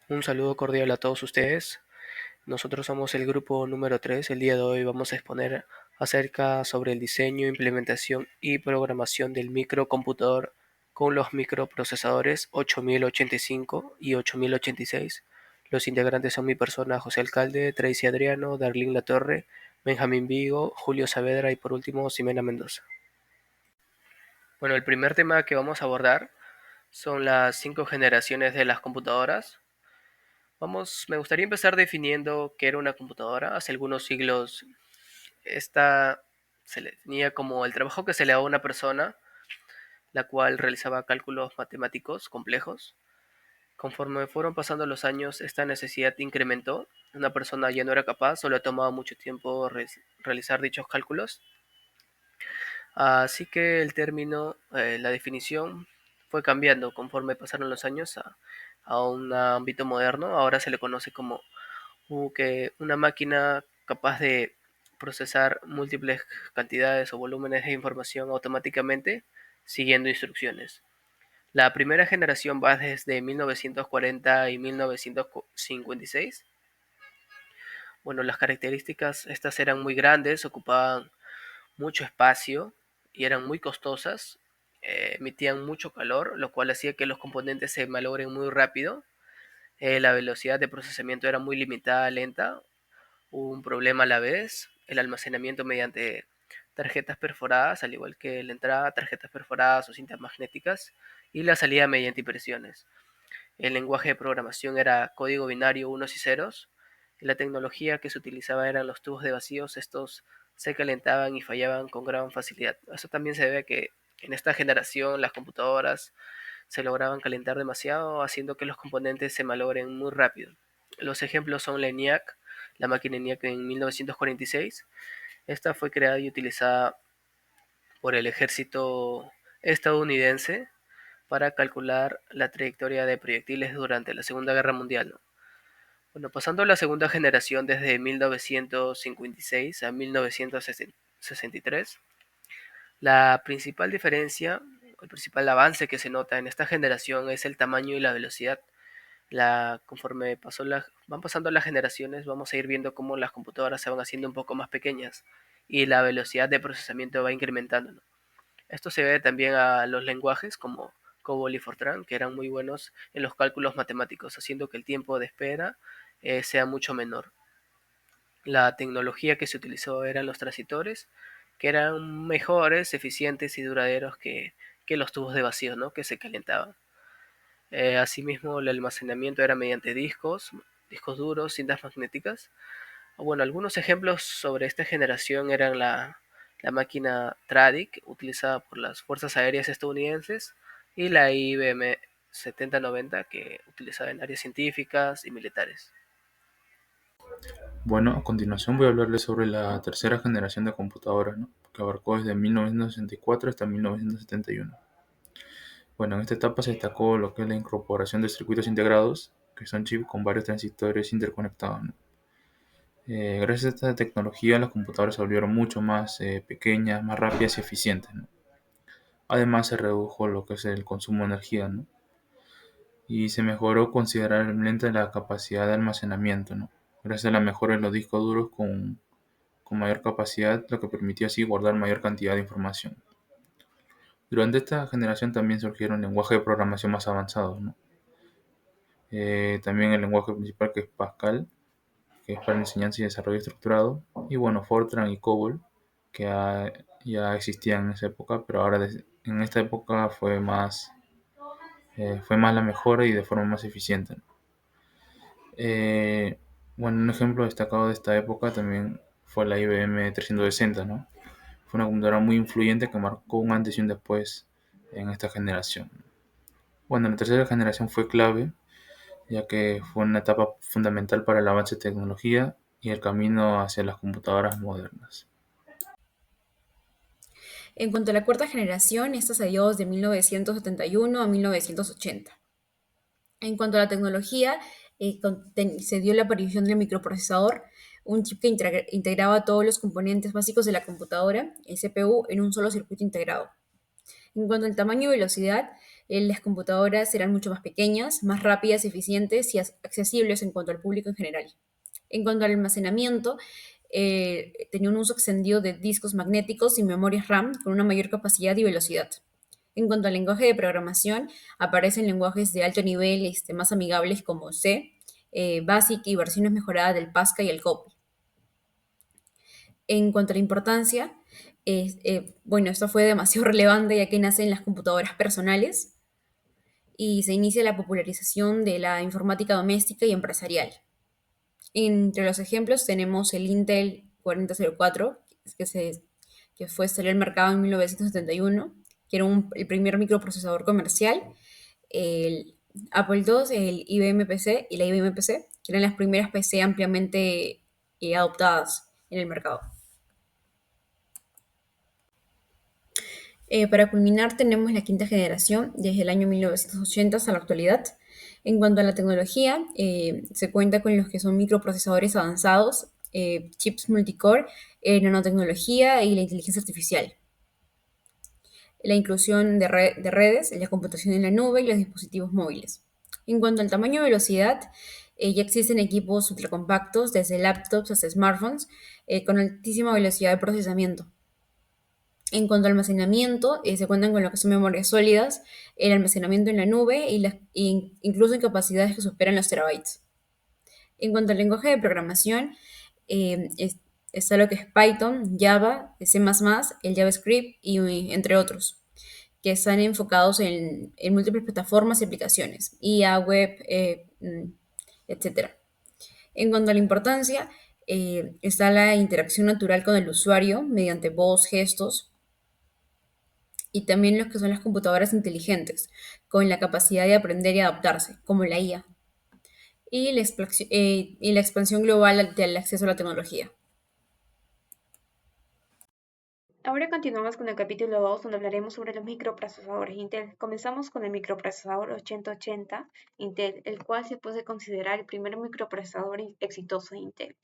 Un saludo cordial a todos ustedes. Nosotros somos el grupo número 3. El día de hoy vamos a exponer acerca sobre el diseño, implementación y programación del microcomputador con los microprocesadores 8085 y 8086. Los integrantes son mi persona, José Alcalde, Tracy Adriano, Darlene Latorre, Benjamín Vigo, Julio Saavedra y por último Ximena Mendoza. Bueno, el primer tema que vamos a abordar son las 5 generaciones de las computadoras. Me gustaría empezar definiendo qué era una computadora. Hace algunos siglos, esta se le tenía como el trabajo que se le daba a una persona, la cual realizaba cálculos matemáticos complejos. Conforme fueron pasando los años, esta necesidad incrementó. Una persona ya no era capaz, solo tomaba mucho tiempo realizar dichos cálculos. Así que el término, la definición fue cambiando conforme pasaron los años a un ámbito moderno. Ahora se le conoce como que una máquina capaz de procesar múltiples cantidades o volúmenes de información automáticamente siguiendo instrucciones. La primera generación va desde 1940 y 1956. Bueno, las características estas eran muy grandes, ocupaban mucho espacio y eran muy costosas, emitían mucho calor, lo cual hacía que los componentes se malogren muy rápido. La velocidad de procesamiento era muy limitada, lenta. Hubo un problema a la vez, el almacenamiento mediante tarjetas perforadas, al igual que la entrada, tarjetas perforadas o cintas magnéticas, y la salida mediante impresiones. El lenguaje de programación era código binario unos y ceros, y la tecnología que se utilizaba eran los tubos de vacíos. Estos se calentaban y fallaban con gran facilidad. Eso también se debe a que en esta generación las computadoras se lograban calentar demasiado, haciendo que los componentes se malogren muy rápido. Los ejemplos son la ENIAC, la máquina ENIAC en 1946. Esta fue creada y utilizada por el ejército estadounidense para calcular la trayectoria de proyectiles durante la Segunda Guerra Mundial, ¿no? Bueno, pasando a la segunda generación desde 1956 a 1963, la principal diferencia, el principal avance que se nota en esta generación es el tamaño y la velocidad. Conforme van pasando las generaciones, vamos a ir viendo cómo las computadoras se van haciendo un poco más pequeñas y la velocidad de procesamiento va incrementando, ¿no? Esto se debe también a los lenguajes como COBOL y Fortran, que eran muy buenos en los cálculos matemáticos, haciendo que el tiempo de espera sea mucho menor. La tecnología que se utilizó eran los transistores, que eran mejores, eficientes y duraderos que los tubos de vacío, ¿no? Que se calentaban. Asimismo, el almacenamiento era mediante discos duros, cintas magnéticas. Bueno, algunos ejemplos sobre esta generación eran la máquina Tradic, utilizada por las Fuerzas Aéreas estadounidenses, y la IBM 7090, que utilizada en áreas científicas y militares. Bueno, a continuación voy a hablarles sobre la tercera generación de computadoras, ¿no? Que abarcó desde 1964 hasta 1971. Bueno, en esta etapa se destacó lo que es la incorporación de circuitos integrados, que son chips con varios transistores interconectados, ¿no? Gracias a esta tecnología, las computadoras se volvieron mucho más pequeñas, más rápidas y eficientes, ¿no? Además, se redujo lo que es el consumo de energía, ¿no? Y se mejoró considerablemente la capacidad de almacenamiento, ¿no? Gracias a la mejora en los discos duros con mayor capacidad, lo que permitió así guardar mayor cantidad de información. Durante esta generación también surgieron lenguajes de programación más avanzados, ¿no? También el lenguaje principal que es Pascal, que es para enseñanza y desarrollo estructurado, y bueno, Fortran y COBOL, que ya existían en esa época, pero ahora en esta época fue más la mejora y de forma más eficiente, ¿no? Eh, bueno, un ejemplo destacado de esta época también fue la IBM 360, ¿no? Fue una computadora muy influyente que marcó un antes y un después en esta generación. Bueno, la tercera generación fue clave, ya que fue una etapa fundamental para el avance de tecnología y el camino hacia las computadoras modernas. En cuanto a la cuarta generación, esta se dio desde 1971 a 1980. En cuanto a la tecnología, se dio la aparición del microprocesador, un chip que integraba todos los componentes básicos de la computadora, el CPU, en un solo circuito integrado. En cuanto al tamaño y velocidad, Las computadoras eran mucho más pequeñas, más rápidas, eficientes y accesibles en cuanto al público en general. En cuanto al almacenamiento, tenía un uso extendido de discos magnéticos y memorias RAM con una mayor capacidad y velocidad. En cuanto al lenguaje de programación, aparecen lenguajes de alto nivel más amigables como C, BASIC y versiones mejoradas del Pascal y el COPY. En cuanto a la importancia, bueno, esto fue demasiado relevante ya que nacen las computadoras personales y se inicia la popularización de la informática doméstica y empresarial. Entre los ejemplos tenemos el Intel 4004, salió al mercado en 1971, que era el primer microprocesador comercial, el Apple II, el IBM PC y la IBM PC, que eran las primeras PC ampliamente adoptadas en el mercado. Para culminar, tenemos la quinta generación desde el año 1980 hasta la actualidad. En cuanto a la tecnología, se cuenta con los que son microprocesadores avanzados, chips multicore, nanotecnología y la inteligencia artificial. La inclusión de redes, la computación en la nube y los dispositivos móviles. En cuanto al tamaño y velocidad, ya existen equipos ultracompactos, desde laptops hasta smartphones, con altísima velocidad de procesamiento. En cuanto al almacenamiento, se cuentan con lo que son memorias sólidas, el almacenamiento en la nube incluso en capacidades que superan los terabytes. En cuanto al lenguaje de programación, está lo que es Python, Java, C++, el JavaScript y entre otros, que están enfocados en múltiples plataformas y aplicaciones, IA, web, etc. En cuanto a la importancia, está la interacción natural con el usuario mediante voz, gestos, y también los que son las computadoras inteligentes, con la capacidad de aprender y adaptarse, como la IA, y la expansión global del acceso a la tecnología. Ahora continuamos con el capítulo 2, donde hablaremos sobre los microprocesadores Intel. Comenzamos con el microprocesador 8080 Intel, el cual se puede considerar el primer microprocesador exitoso de Intel.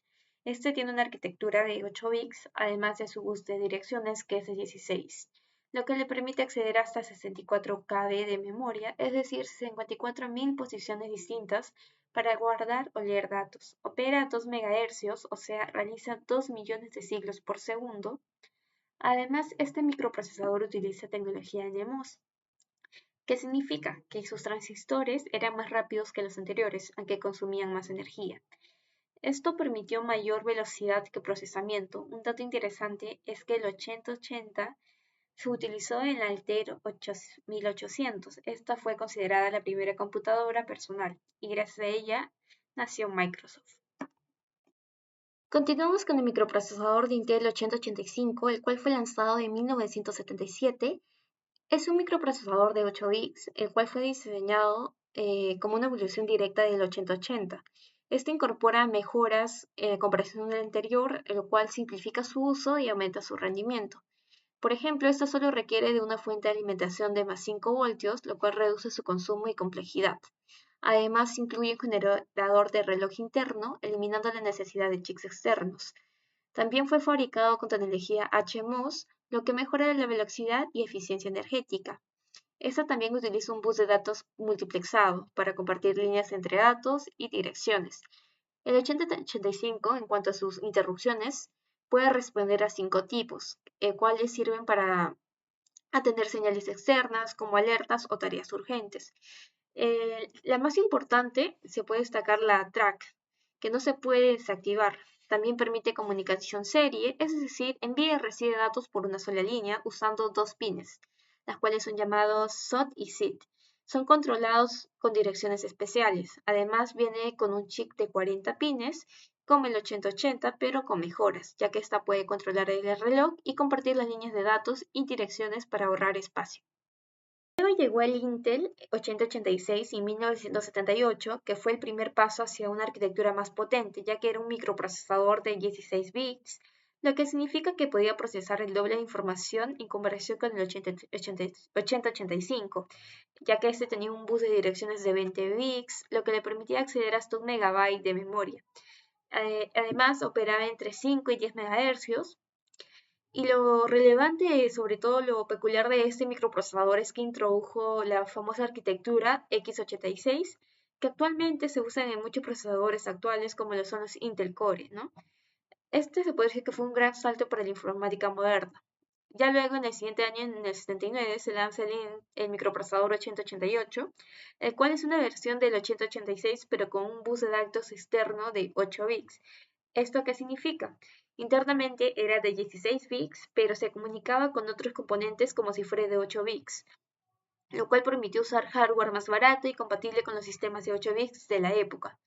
Este tiene una arquitectura de 8 bits, además de su bus de direcciones que es de 16, lo que le permite acceder hasta 64 KB de memoria, es decir, 54.000 posiciones distintas para guardar o leer datos. Opera a 2 MHz, o sea, realiza 2 millones de ciclos por segundo. Además, este microprocesador utiliza tecnología NMOS, que significa que sus transistores eran más rápidos que los anteriores, aunque consumían más energía. Esto permitió mayor velocidad que procesamiento. Un dato interesante es que el 8080 se utilizó en la Altair 1800. Esta fue considerada la primera computadora personal y gracias a ella nació Microsoft. Continuamos con el microprocesador de Intel 8085, el cual fue lanzado en 1977. Es un microprocesador de 8 bits, el cual fue diseñado como una evolución directa del 8080. Este incorpora mejoras en comparación del anterior, lo cual simplifica su uso y aumenta su rendimiento. Por ejemplo, esto solo requiere de una fuente de alimentación de más 5 voltios, lo cual reduce su consumo y complejidad. Además, incluye un generador de reloj interno, eliminando la necesidad de chips externos. También fue fabricado con tecnología HMOS, lo que mejora la velocidad y eficiencia energética. Esta también utiliza un bus de datos multiplexado para compartir líneas entre datos y direcciones. El 8085, en cuanto a sus interrupciones, puede responder a 5 tipos, cuales sirven para atender señales externas como alertas o tareas urgentes. La más importante, se puede destacar la track, que no se puede desactivar. También permite comunicación serie, es decir, envía y recibe datos por una sola línea usando 2 pines, las cuales son llamados SOT y SID. Son controlados con direcciones especiales. Además, viene con un chip de 40 pines, como el 8080, pero con mejoras, ya que ésta puede controlar el reloj y compartir las líneas de datos y direcciones para ahorrar espacio. Luego llegó el Intel 8086 en 1978, que fue el primer paso hacia una arquitectura más potente, ya que era un microprocesador de 16 bits, lo que significa que podía procesar el doble de información en comparación con el 8085, ya que este tenía un bus de direcciones de 20 bits, lo que le permitía acceder hasta 1 MB de memoria. Además, operaba entre 5 y 10 MHz, Y lo relevante, sobre todo lo peculiar de este microprocesador es que introdujo la famosa arquitectura x86, que actualmente se usa en muchos procesadores actuales como lo son los Intel Core, ¿no? Este se puede decir que fue un gran salto para la informática moderna. Ya luego, en el siguiente año, en el 79, se lanza el microprocesador 8088, el cual es una versión del 8086, pero con un bus de datos externo de 8 bits. ¿Esto qué significa? Internamente era de 16 bits, pero se comunicaba con otros componentes como si fuera de 8 bits, lo cual permitió usar hardware más barato y compatible con los sistemas de 8 bits de la época.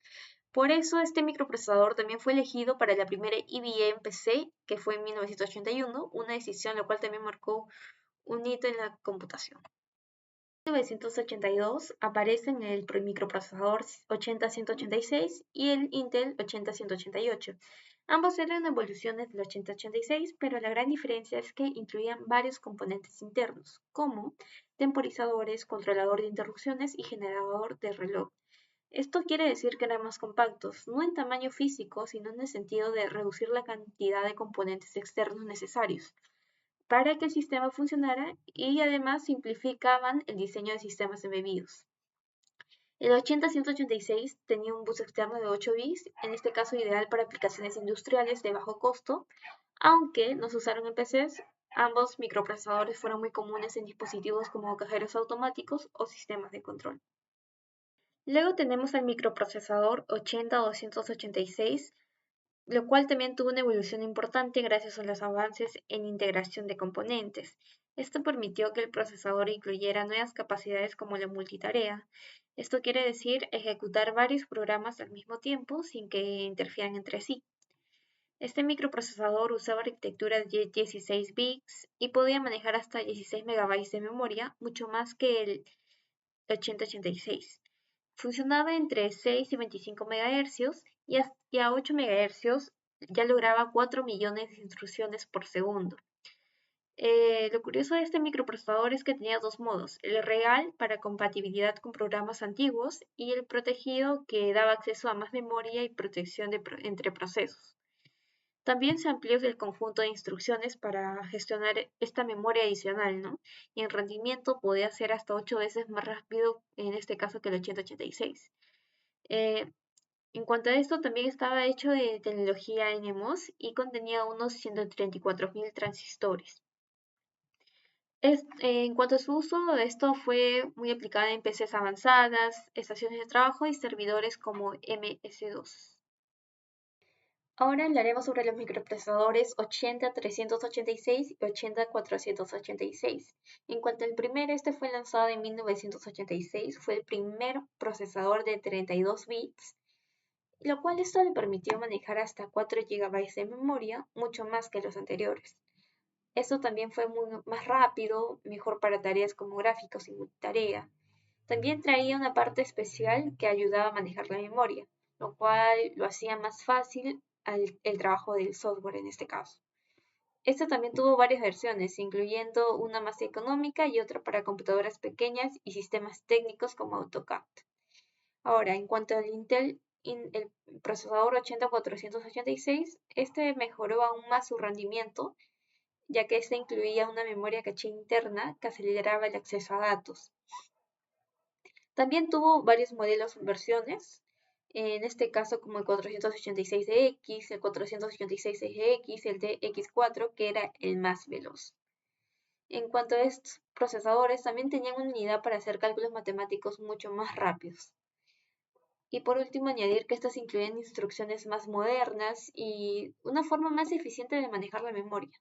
Por eso, este microprocesador también fue elegido para la primera IBM PC, que fue en 1981, una decisión la cual también marcó un hito en la computación. En 1982 aparecen el microprocesador 80186 y el Intel 80188. Ambos eran evoluciones del 8086, pero la gran diferencia es que incluían varios componentes internos, como temporizadores, controlador de interrupciones y generador de reloj. Esto quiere decir que eran más compactos, no en tamaño físico, sino en el sentido de reducir la cantidad de componentes externos necesarios para que el sistema funcionara y además simplificaban el diseño de sistemas embebidos. El 80-186 tenía un bus externo de 8 bits, en este caso ideal para aplicaciones industriales de bajo costo, aunque no se usaron en PCs, ambos microprocesadores fueron muy comunes en dispositivos como cajeros automáticos o sistemas de control. Luego tenemos al microprocesador 80-286, lo cual también tuvo una evolución importante gracias a los avances en integración de componentes. Esto permitió que el procesador incluyera nuevas capacidades como la multitarea. Esto quiere decir ejecutar varios programas al mismo tiempo sin que interfieran entre sí. Este microprocesador usaba arquitectura de 16 bits y podía manejar hasta 16 megabytes de memoria, mucho más que el 8086. Funcionaba entre 6 y 25 MHz y a 8 MHz ya lograba 4 millones de instrucciones por segundo. Lo curioso de este microprocesador es que tenía dos modos, el real para compatibilidad con programas antiguos y el protegido que daba acceso a más memoria y protección entre procesos. También se amplió el conjunto de instrucciones para gestionar esta memoria adicional, ¿no? Y en rendimiento podía ser hasta 8 veces más rápido, en este caso que el 8086. Eh, en cuanto a esto, también estaba hecho de tecnología NMOS y contenía unos 134.000 transistores. En cuanto a su uso, esto fue muy aplicado en PCs avanzadas, estaciones de trabajo y servidores como MS2. Ahora hablaremos sobre los microprocesadores 80-386 y 80-486. En cuanto al primero, este fue lanzado en 1986, fue el primer procesador de 32 bits, lo cual esto le permitió manejar hasta 4 GB de memoria, mucho más que los anteriores. Esto también fue más rápido, mejor para tareas como gráficos y multitarea. También traía una parte especial que ayudaba a manejar la memoria, lo cual lo hacía más fácil el trabajo del software en este caso. Esto también tuvo varias versiones, incluyendo una más económica y otra para computadoras pequeñas y sistemas técnicos como AutoCAD. Ahora, en cuanto al Intel, el procesador 80-486, este mejoró aún más su rendimiento, ya que este incluía una memoria caché interna que aceleraba el acceso a datos. También tuvo varios modelos o versiones, en este caso como el 486DX, el 486X, el DX4, que era el más veloz. En cuanto a estos procesadores, también tenían una unidad para hacer cálculos matemáticos mucho más rápidos. Y por último, añadir que estas incluían instrucciones más modernas y una forma más eficiente de manejar la memoria.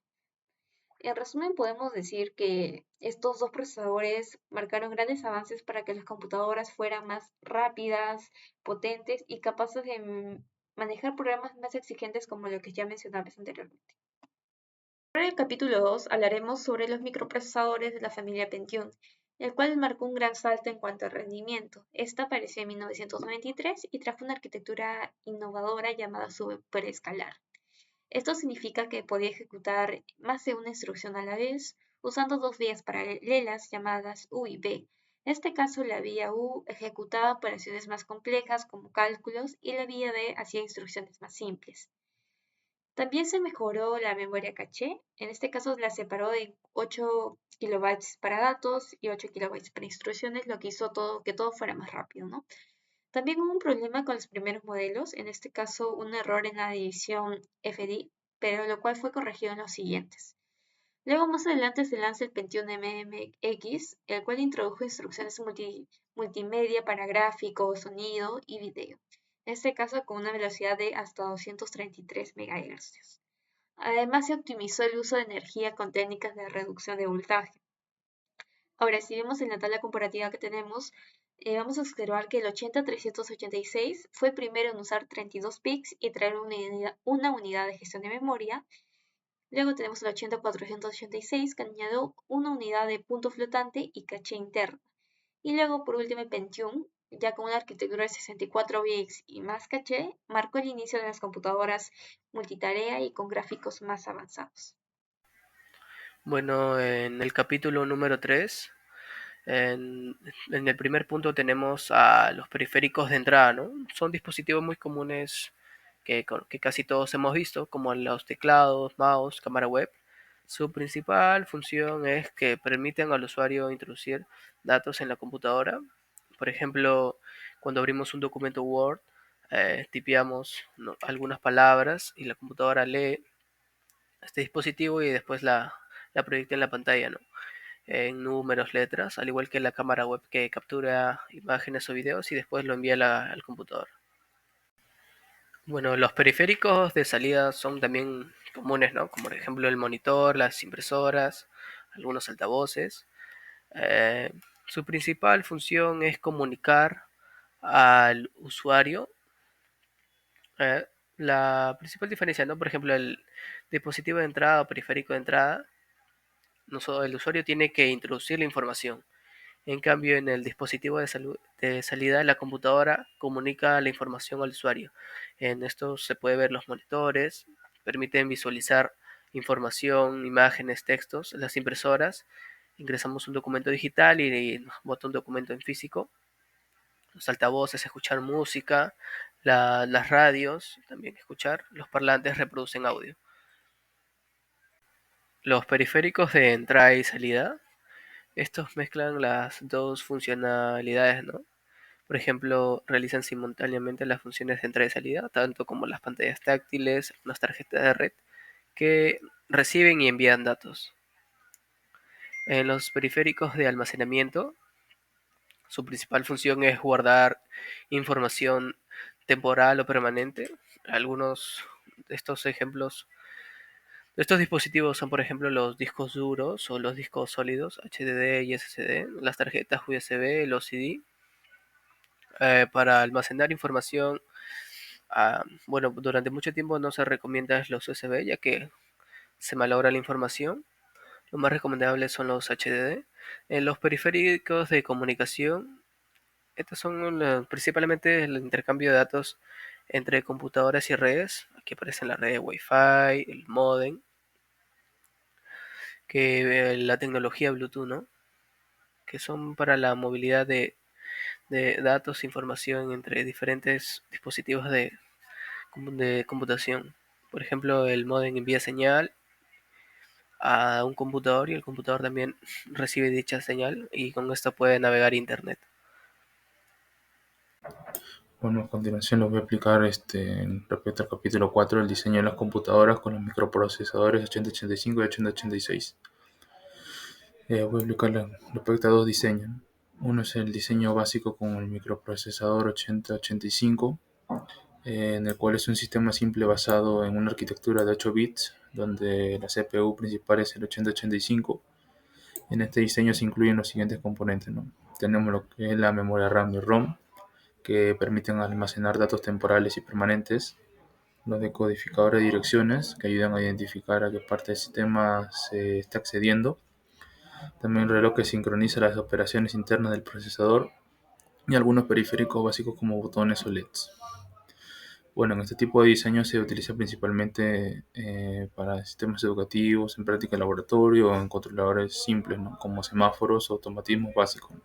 En resumen, podemos decir que estos dos procesadores marcaron grandes avances para que las computadoras fueran más rápidas, potentes y capaces de manejar programas más exigentes como lo que ya mencionaba anteriormente. En el capítulo 2 hablaremos sobre los microprocesadores de la familia Pentium, el cual marcó un gran salto en cuanto a rendimiento. Esta apareció en 1993 y trajo una arquitectura innovadora llamada superescalar. Esto significa que podía ejecutar más de una instrucción a la vez, usando dos vías paralelas llamadas U y B. En este caso, la vía U ejecutaba operaciones más complejas como cálculos y la vía B hacía instrucciones más simples. También se mejoró la memoria caché, en este caso la separó en 8 kilobytes para datos y 8 kilobytes para instrucciones, lo que hizo que todo fuera más rápido, ¿no? También hubo un problema con los primeros modelos, en este caso un error en la división FD, pero lo cual fue corregido en los siguientes. Luego más adelante se lanza el Pentium MMX, el cual introdujo instrucciones multimedia para gráficos, sonido y video. En este caso con una velocidad de hasta 233 MHz. Además se optimizó el uso de energía con técnicas de reducción de voltaje. Ahora, si vemos en la tabla comparativa que tenemos, vamos a observar que el 80386 fue el primero en usar 32 bits y traer una unidad de gestión de memoria. Luego tenemos el 80486 que añadió una unidad de punto flotante y caché interna. Y luego, por último, el Pentium, ya con una arquitectura de 64 bits y más caché, marcó el inicio de las computadoras multitarea y con gráficos más avanzados. Bueno, en el capítulo número 3, en el primer punto tenemos a los periféricos de entrada, ¿no? Son dispositivos muy comunes que casi todos hemos visto, como los teclados, mouse, cámara web. Su principal función es que permiten al usuario introducir datos en la computadora. Por ejemplo, cuando abrimos un documento Word, tipeamos, ¿no?, algunas palabras y la computadora lee este dispositivo y después la proyecta en la pantalla, ¿no?, en números, letras, al igual que la cámara web que captura imágenes o videos y después lo envía al computador. Bueno, los periféricos de salida son también comunes, ¿no? Como por ejemplo el monitor, las impresoras, algunos altavoces. Eh, Su principal función es comunicar al usuario. eh, la principal diferencia, ¿no? Por ejemplo, el dispositivo de entrada o periférico de entrada, el usuario tiene que introducir la información. En cambio, en el dispositivo de salida, la computadora comunica la información al usuario. En esto se puede ver los monitores, permiten visualizar información, imágenes, textos. Las impresoras, ingresamos un documento digital y nos bota un documento en físico. Los altavoces, escuchar música. Las radios, también escuchar. Los parlantes reproducen audio. Los periféricos de entrada y salida, estos mezclan las dos funcionalidades, ¿no? Por ejemplo, realizan simultáneamente las funciones de entrada y salida, tanto como las pantallas táctiles, las tarjetas de red, que reciben y envían datos. En los periféricos de almacenamiento, su principal función es guardar información temporal o permanente. Algunos de estos ejemplos de estos dispositivos son, por ejemplo, los discos duros o los discos sólidos, HDD y SSD, las tarjetas USB, los CD, para almacenar información. Bueno, durante mucho tiempo no se recomienda los USB ya que se malogra la información. Lo más recomendable son los HDD. En los periféricos de comunicación, estos son principalmente el intercambio de datos entre computadoras y redes. Aquí aparecen las redes Wi-Fi, el modem, que la tecnología Bluetooth, ¿no?, que son para la movilidad de datos e información entre diferentes dispositivos de computación. Por ejemplo, el modem envía señal a un computador y el computador también recibe dicha señal y con esto puede navegar internet. Bueno, a continuación les voy a explicar respecto al capítulo 4, el diseño de las computadoras con los microprocesadores 8085 y 8086. Voy a explicar respecto a dos diseños. Uno es el diseño básico con el microprocesador 8085, en el cual es un sistema simple basado en una arquitectura de 8 bits, donde la CPU principal es el 8085. En este diseño se incluyen los siguientes componentes, ¿no? Tenemos lo que es la memoria RAM y ROM, que permiten almacenar datos temporales y permanentes, los decodificadores de direcciones, que ayudan a identificar a qué parte del sistema se está accediendo, también un reloj que sincroniza las operaciones internas del procesador y algunos periféricos básicos como botones o LEDs. Bueno, en este tipo de diseño se utiliza principalmente para sistemas educativos, en práctica de laboratorio o en controladores simples, ¿no?, como semáforos o automatismos básicos.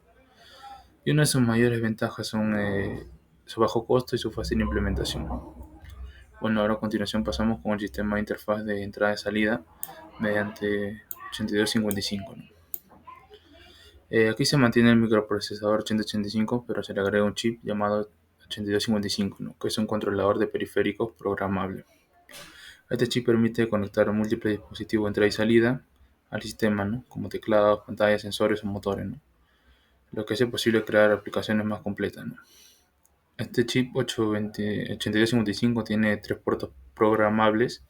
Y una de sus mayores ventajas son su bajo costo y su fácil implementación. Bueno, ahora a continuación pasamos con el sistema de interfaz de entrada y salida mediante 8255, ¿no? Aquí se mantiene el microprocesador 8085, pero se le agrega un chip llamado 8255, ¿no? Que es un controlador de periféricos programable. Este chip permite conectar múltiples dispositivos de entrada y salida al sistema, ¿no? Como teclados, pantallas, sensores o motores, ¿no? Lo que hace posible crear aplicaciones más completas, ¿no? Este chip 8255 tiene 3 puertos programables,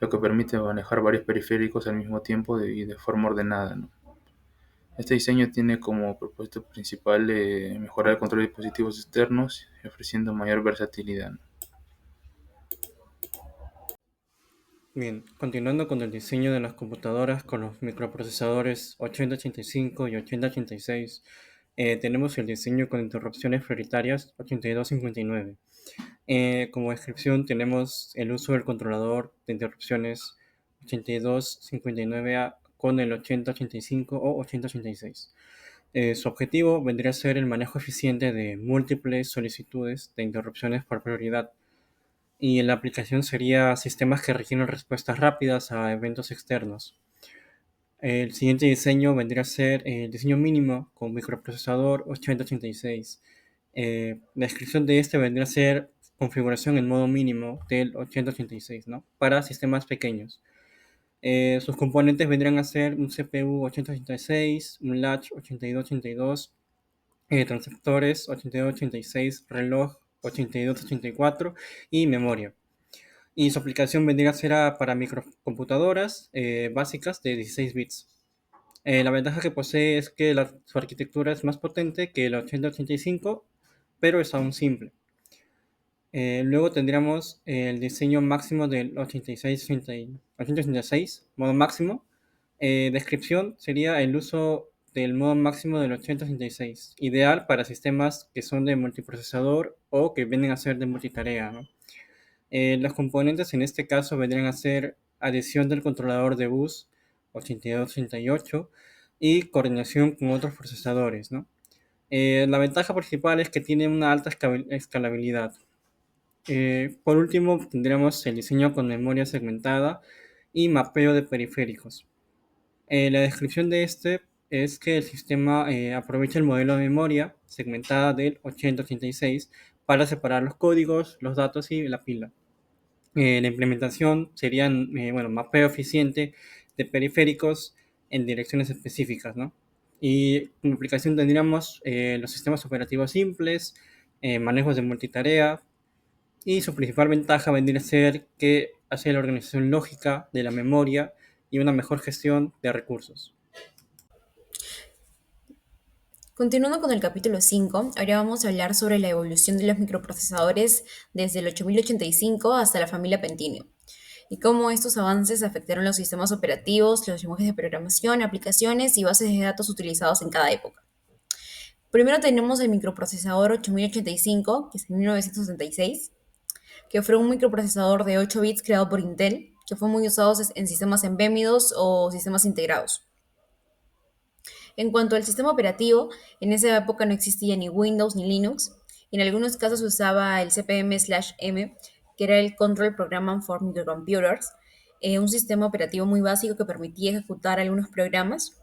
lo que permite manejar varios periféricos al mismo tiempo y de forma ordenada, ¿no? Este diseño tiene como propósito principal mejorar el control de dispositivos externos y ofreciendo mayor versatilidad, ¿no? Bien, continuando con el diseño de las computadoras con los microprocesadores 8085 y 8086, tenemos el diseño con interrupciones prioritarias 8259. Como descripción tenemos el uso del controlador de interrupciones 8259A con el 8085 o 8086. Su objetivo vendría a ser el manejo eficiente de múltiples solicitudes de interrupciones por prioridad, y en la aplicación sería sistemas que requieren respuestas rápidas a eventos externos. El siguiente diseño vendría a ser el diseño mínimo con microprocesador 8086. La descripción de este vendría a ser configuración en modo mínimo del 8086, ¿no? Para sistemas pequeños. Sus componentes vendrían a ser un CPU 8086, un latch 8282, transistores 8286, reloj 8284 y memoria. Y su aplicación vendría a ser para microcomputadoras básicas de 16 bits. La ventaja que posee es que su arquitectura es más potente que el 8085, pero es aún simple. Luego tendríamos el diseño máximo del 8086, modo máximo. Descripción sería el uso del modo máximo del 8086, ideal para sistemas que son de multiprocesador o que vienen a ser de multitarea, ¿no? Los componentes en este caso vendrían a ser adición del controlador de bus 8288 y coordinación con otros procesadores, ¿no? La ventaja principal es que tiene una alta escalabilidad. Por último, tendremos el diseño con memoria segmentada y mapeo de periféricos. La descripción de este es que el sistema aprovecha el modelo de memoria segmentada del 8086 para separar los códigos, los datos y la pila. La implementación sería, mapeo eficiente de periféricos en direcciones específicas, ¿no? Y como aplicación tendríamos los sistemas operativos simples, manejos de multitarea, y su principal ventaja vendría a ser que hace la organización lógica de la memoria y una mejor gestión de recursos. Continuando con el capítulo 5, ahora vamos a hablar sobre la evolución de los microprocesadores desde el 8085 hasta la familia Pentium y cómo estos avances afectaron los sistemas operativos, los lenguajes de programación, aplicaciones y bases de datos utilizados en cada época. Primero tenemos el microprocesador 8085, que es en 1966, que fue un microprocesador de 8 bits creado por Intel, que fue muy usado en sistemas embédidos o sistemas integrados. En cuanto al sistema operativo, en esa época no existía ni Windows ni Linux, y en algunos casos se usaba el CPM/M, que era el Control Program for Microcomputers, un sistema operativo muy básico que permitía ejecutar algunos programas.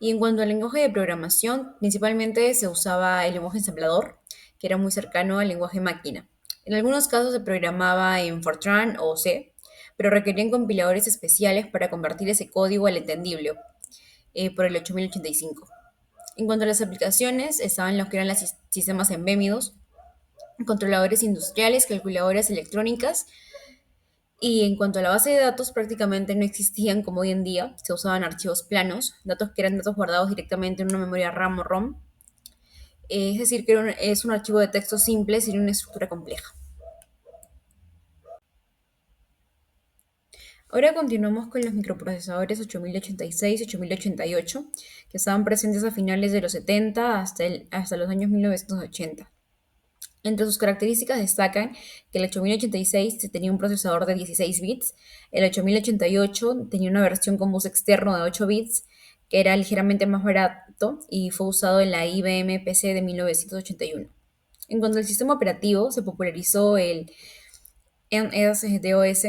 Y en cuanto al lenguaje de programación, principalmente se usaba el lenguaje ensamblador, que era muy cercano al lenguaje máquina. En algunos casos se programaba en Fortran o C, pero requerían compiladores especiales para convertir ese código al entendible, por el 8085. En cuanto a las aplicaciones, estaban los que eran los sistemas embédidos, controladores industriales, calculadoras electrónicas, y en cuanto a la base de datos, prácticamente no existían como hoy en día. Se usaban archivos planos, datos que eran datos guardados directamente en una memoria RAM o ROM. Es decir, que es un archivo de texto simple sin una estructura compleja. Ahora continuamos con los microprocesadores 8086 y 8088, que estaban presentes a finales de los 70 hasta los años 1980. Entre sus características destacan que el 8086 tenía un procesador de 16 bits, el 8088 tenía una versión con bus externo de 8 bits, que era ligeramente más barato y fue usado en la IBM PC de 1981. En cuanto al sistema operativo, se popularizó el MS-DOS,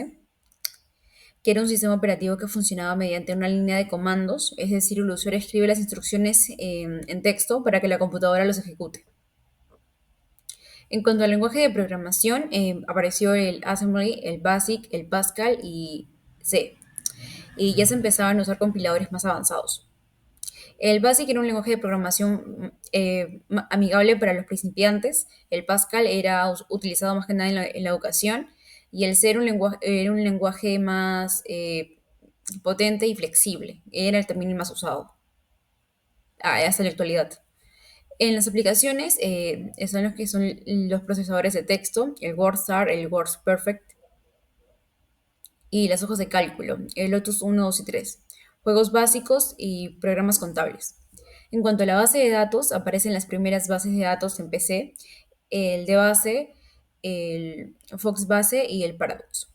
que era un sistema operativo que funcionaba mediante una línea de comandos, es decir, el usuario escribe las instrucciones en texto para que la computadora los ejecute. En cuanto al lenguaje de programación, apareció el Assembly, el BASIC, el Pascal y C. Y ya se empezaban a usar compiladores más avanzados. El BASIC era un lenguaje de programación amigable para los principiantes. El Pascal era utilizado más que nada en la educación. Y el C era un lenguaje más potente y flexible. Era también el más usado hasta la actualidad. En las aplicaciones están los que son los procesadores de texto, el WordStar, el WordPerfect y las hojas de cálculo, el Lotus 1, 2 y 3, juegos básicos y programas contables. En cuanto a la base de datos, aparecen las primeras bases de datos en PC, el DBase, el Foxbase y el Paradox.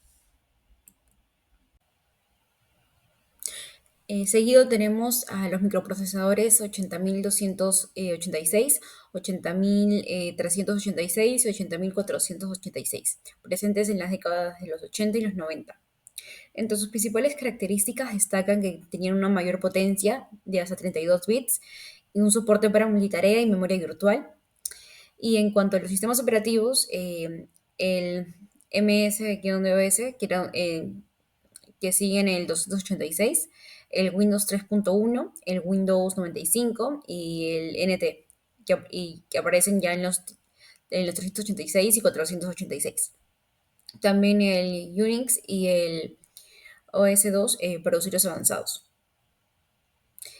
Seguido tenemos a los microprocesadores 80.286, 80.386 y 80.486, presentes en las décadas de los 80 y los 90. Entre sus principales características destacan que tenían una mayor potencia de hasta 32 bits y un soporte para multitarea y memoria virtual. Y en cuanto a los sistemas operativos, el MS-DOS, que siguen el 286, el Windows 3.1, el Windows 95 y el NT, que aparecen ya en los 386 y 486. También el Unix y el OS2 para usuarios avanzados.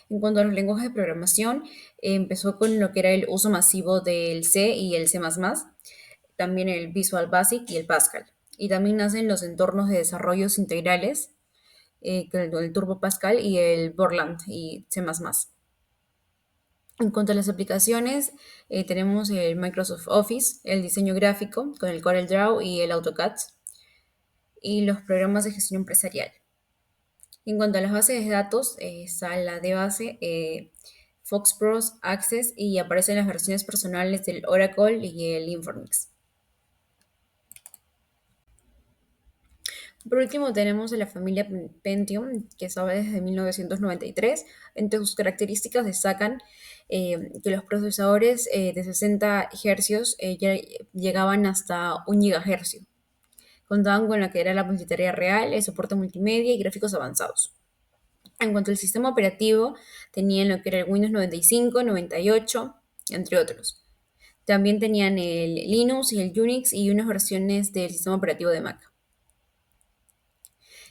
En cuanto a los lenguajes de programación, empezó con lo que era el uso masivo del C y el C++, también el Visual Basic y el Pascal. Y también nacen los entornos de desarrollos integrales, con el Turbo Pascal y el Borland y C++. En cuanto a las aplicaciones, tenemos el Microsoft Office, el diseño gráfico con el CorelDRAW y el AutoCAD, y los programas de gestión empresarial. En cuanto a las bases de datos, está la de base FoxPros, Access y aparecen las versiones personales del Oracle y el Informix. Por último, tenemos a la familia Pentium, que sabe desde 1993. Entre sus características destacan que los procesadores de 60 Hz ya llegaban hasta 1 GHz. Contaban con lo que era la multitarea real, el soporte multimedia y gráficos avanzados. En cuanto al sistema operativo, tenían lo que era el Windows 95, 98, entre otros. También tenían el Linux y el Unix y unas versiones del sistema operativo de Mac.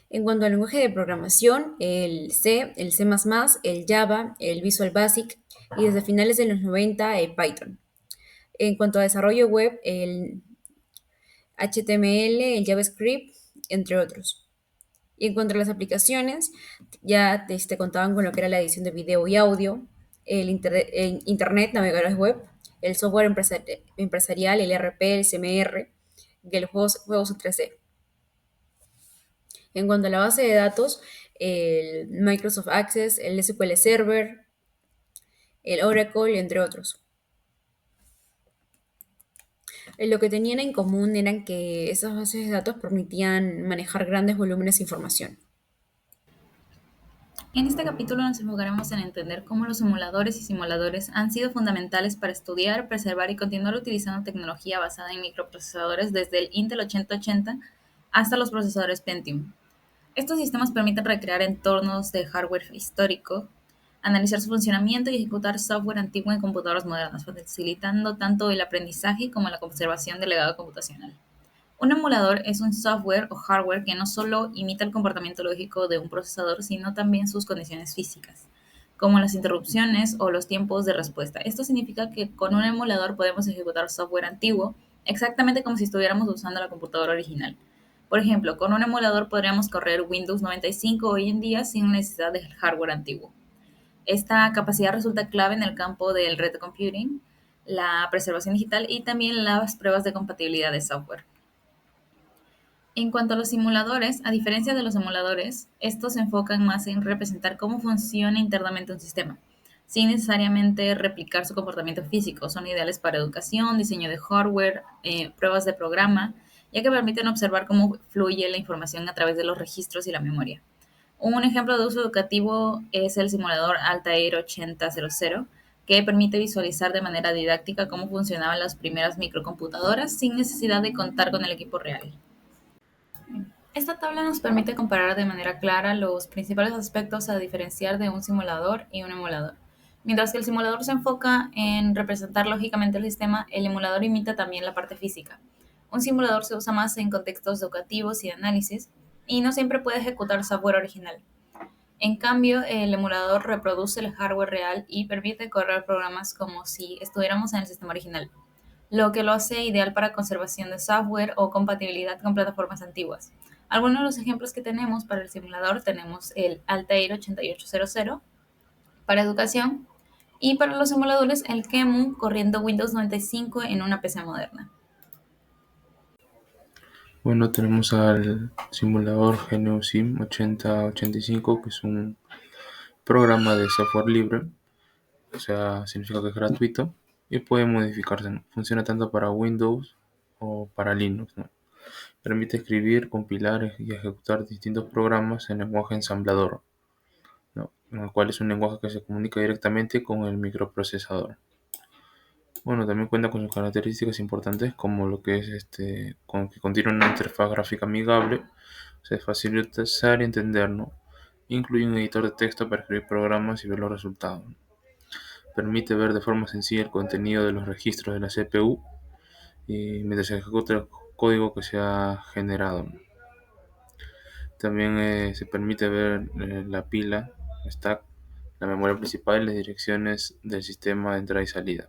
En cuanto al lenguaje de programación, el C, el C++, el Java, el Visual Basic y desde finales de los 90 el Python. En cuanto a desarrollo web, el HTML, el JavaScript, entre otros. Y en cuanto a las aplicaciones, ya contaban con lo que era la edición de video y audio, el Internet, navegadores web, el software empresarial, el ERP, el CMR, y los juegos en 3D. En cuanto a la base de datos, el Microsoft Access, el SQL Server, el Oracle, entre otros. Lo que tenían en común eran que esas bases de datos permitían manejar grandes volúmenes de información. En este capítulo nos enfocaremos en entender cómo los emuladores y simuladores han sido fundamentales para estudiar, preservar y continuar utilizando tecnología basada en microprocesadores desde el Intel 8080 hasta los procesadores Pentium. Estos sistemas permiten recrear entornos de hardware histórico, analizar su funcionamiento y ejecutar software antiguo en computadoras modernas, facilitando tanto el aprendizaje como la conservación del legado computacional. Un emulador es un software o hardware que no solo imita el comportamiento lógico de un procesador, sino también sus condiciones físicas, como las interrupciones o los tiempos de respuesta. Esto significa que con un emulador podemos ejecutar software antiguo exactamente como si estuviéramos usando la computadora original. Por ejemplo, con un emulador podríamos correr Windows 95 hoy en día sin necesidad del hardware antiguo. Esta capacidad resulta clave en el campo del retrocomputing, la preservación digital y también las pruebas de compatibilidad de software. En cuanto a los simuladores, a diferencia de los emuladores, estos se enfocan más en representar cómo funciona internamente un sistema, sin necesariamente replicar su comportamiento físico. Son ideales para educación, diseño de hardware, pruebas de programa ya que permiten observar cómo fluye la información a través de los registros y la memoria. Un ejemplo de uso educativo es el simulador Altair 8000, que permite visualizar de manera didáctica cómo funcionaban las primeras microcomputadoras sin necesidad de contar con el equipo real. Esta tabla nos permite comparar de manera clara los principales aspectos a diferenciar de un simulador y un emulador. Mientras que el simulador se enfoca en representar lógicamente el sistema, el emulador imita también la parte física. Un simulador se usa más en contextos educativos y de análisis, y no siempre puede ejecutar software original. En cambio, el emulador reproduce el hardware real y permite correr programas como si estuviéramos en el sistema original, lo que lo hace ideal para conservación de software o compatibilidad con plataformas antiguas. Algunos de los ejemplos que tenemos para el simulador tenemos el Altair 8800 para educación y para los emuladores el QEMU corriendo Windows 95 en una PC moderna. Bueno, tenemos al simulador GNU-SIM 8085, que es un programa de software libre, o sea, significa que es gratuito y puede modificarse, ¿no? Funciona tanto para Windows o para Linux, ¿no? Permite escribir, compilar y ejecutar distintos programas en lenguaje ensamblador, ¿no? En el cual es un lenguaje que se comunica directamente con el microprocesador. Bueno, también cuenta con sus características importantes como lo que es con que contiene una interfaz gráfica amigable, o sea, es fácil de usar y entender, ¿no? Incluye un editor de texto para escribir programas y ver los resultados. Permite ver de forma sencilla el contenido de los registros de la CPU y mientras se ejecuta el código que se ha generado, ¿no? También se permite ver la pila, stack, la memoria principal y las direcciones del sistema de entrada y salida.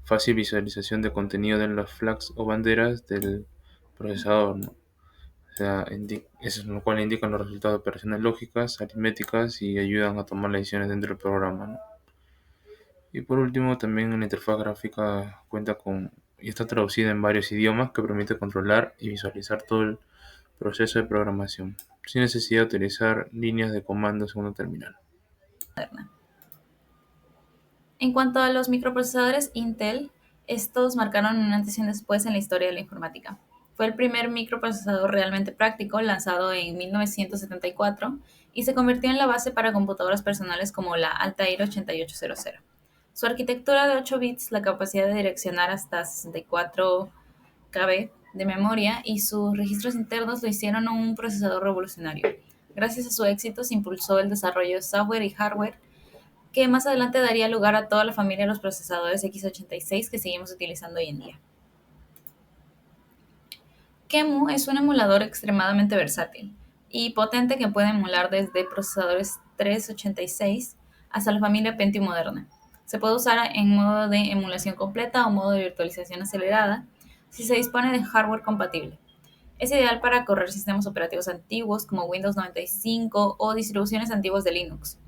Fácil visualización de contenido de los flags o banderas del procesador, ¿no? O sea, eso es lo cual indican los resultados de operaciones lógicas, aritméticas y ayudan a tomar las decisiones dentro del programa, ¿no? Y por último, también la interfaz gráfica cuenta con y está traducida en varios idiomas que permite controlar y visualizar todo el proceso de programación, sin necesidad de utilizar líneas de comandos en una terminal. En cuanto a los microprocesadores Intel, estos marcaron un antes y un después en la historia de la informática. Fue el primer microprocesador realmente práctico, lanzado en 1974, y se convirtió en la base para computadoras personales como la Altair 8800. Su arquitectura de 8 bits, la capacidad de direccionar hasta 64 KB de memoria y sus registros internos lo hicieron un procesador revolucionario. Gracias a su éxito se impulsó el desarrollo de software y hardware que más adelante daría lugar a toda la familia de los procesadores x86 que seguimos utilizando hoy en día. QEMU es un emulador extremadamente versátil y potente que puede emular desde procesadores 386 hasta la familia Pentium moderna. Se puede usar en modo de emulación completa o modo de virtualización acelerada si se dispone de hardware compatible. Es ideal para correr sistemas operativos antiguos como Windows 95 o distribuciones antiguas de Linux.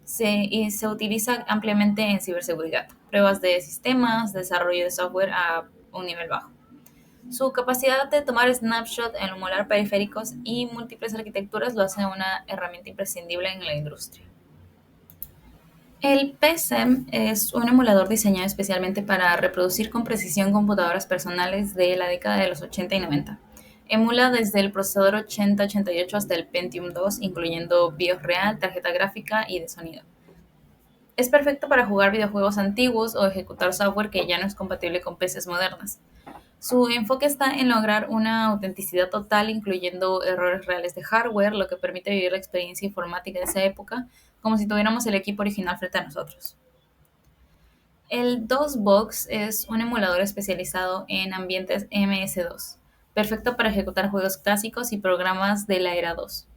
Se utiliza ampliamente en ciberseguridad, pruebas de sistemas, desarrollo de software a un nivel bajo. Su capacidad de tomar snapshot, emular periféricos y múltiples arquitecturas lo hace una herramienta imprescindible en la industria. El PSEM es un emulador diseñado especialmente para reproducir con precisión computadoras personales de la década de los 80 y 90. Emula desde el procesador 8088 hasta el Pentium 2, incluyendo BIOS real, tarjeta gráfica y de sonido. Es perfecto para jugar videojuegos antiguos o ejecutar software que ya no es compatible con PCs modernas. Su enfoque está en lograr una autenticidad total, incluyendo errores reales de hardware, lo que permite vivir la experiencia informática de esa época como si tuviéramos el equipo original frente a nosotros. El DOSBox es un emulador especializado en ambientes MS-DOS, perfecto para ejecutar juegos clásicos y programas de la era DOS.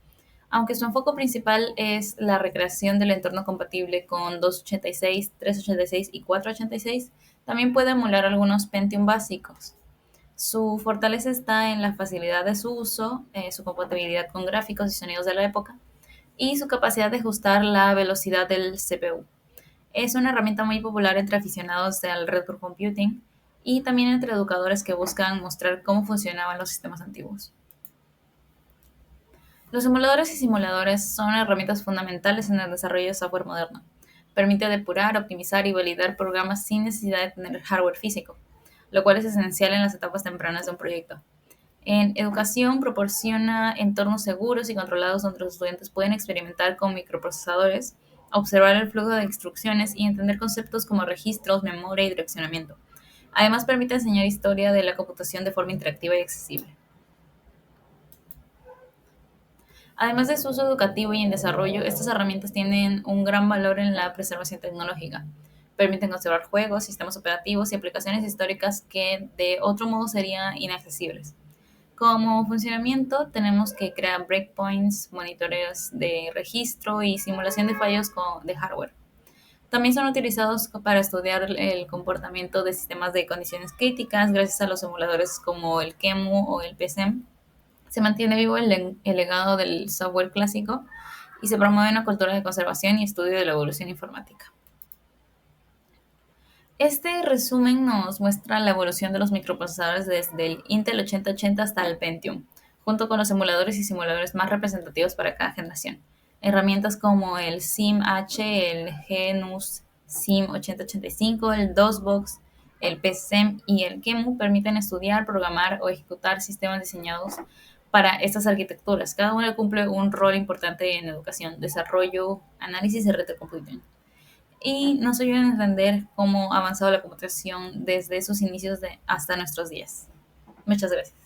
Aunque su enfoque principal es la recreación del entorno compatible con 286, 386 y 486, también puede emular algunos Pentium básicos. Su fortaleza está en la facilidad de su uso, su compatibilidad con gráficos y sonidos de la época, y su capacidad de ajustar la velocidad del CPU. Es una herramienta muy popular entre aficionados al retro computing y también entre educadores que buscan mostrar cómo funcionaban los sistemas antiguos. Los emuladores y simuladores son herramientas fundamentales en el desarrollo de software moderno. Permite depurar, optimizar y validar programas sin necesidad de tener hardware físico, lo cual es esencial en las etapas tempranas de un proyecto. En educación proporciona entornos seguros y controlados donde los estudiantes pueden experimentar con microprocesadores, observar el flujo de instrucciones y entender conceptos como registros, memoria y direccionamiento. Además, permite enseñar historia de la computación de forma interactiva y accesible. Además de su uso educativo y en desarrollo, estas herramientas tienen un gran valor en la preservación tecnológica. Permiten conservar juegos, sistemas operativos y aplicaciones históricas que de otro modo serían inaccesibles. Como funcionamiento, tenemos que crear breakpoints, monitoreos de registro y simulación de fallos de hardware. También son utilizados para estudiar el comportamiento de sistemas de condiciones críticas gracias a los emuladores como el QEMU o el PSEM. Se mantiene vivo el legado del software clásico y se promueve una cultura de conservación y estudio de la evolución informática. Este resumen nos muestra la evolución de los microprocesadores desde el Intel 8080 hasta el Pentium, junto con los emuladores y simuladores más representativos para cada generación. Herramientas como el SIM-H, el GNUS SIM 8085, el DOSBox, el PSEM y el QEMU permiten estudiar, programar o ejecutar sistemas diseñados para estas arquitecturas. Cada una cumple un rol importante en educación, desarrollo, análisis y retrocomputing y nos ayudan a entender cómo ha avanzado la computación desde sus inicios hasta nuestros días. Muchas gracias.